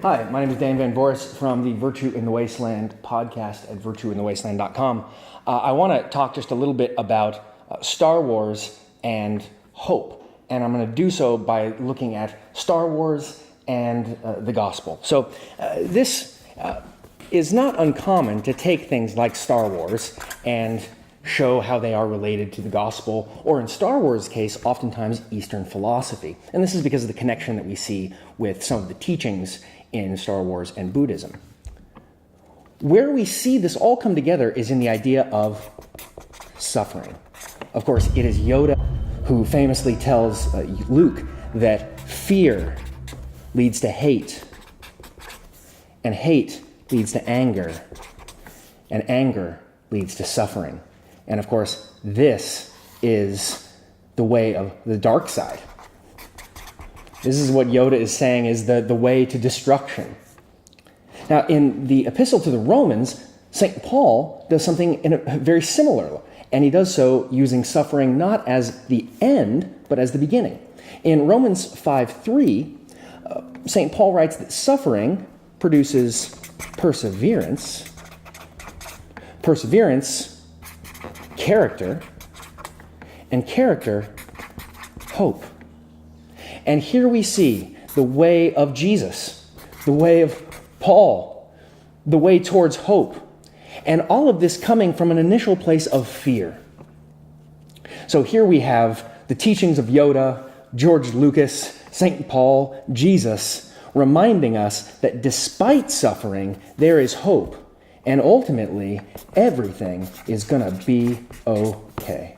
Hi, my name is Dan Van Voorhis from the Virtue in the Wasteland podcast at virtueinthewasteland.com. I want to talk just a little bit about Star Wars and hope. And I'm going to do so by looking at Star Wars and the gospel. So this is not uncommon to take things like Star Wars and show how they are related to the gospel, or in Star Wars' case, oftentimes Eastern philosophy. And this is because of the connection that we see with some of the teachings in Star Wars and Buddhism. Where we see this all come together is in the idea of suffering. Of course, it is Yoda who famously tells Luke that fear leads to hate, and hate leads to anger, and anger leads to suffering. And of course, this is the way of the dark side. This is what Yoda is saying is the way to destruction. Now, in the Epistle to the Romans, St. Paul does something very similar, and he does so using suffering not as the end, but as the beginning. In Romans 5:3, St. Paul writes that suffering produces perseverance, character, and character, hope. And here we see the way of Jesus, the way of Paul, the way towards hope, and all of this coming from an initial place of fear. So here we have the teachings of Yoda, George Lucas, St. Paul, Jesus, reminding us that despite suffering, there is hope. And ultimately, everything is going to be okay.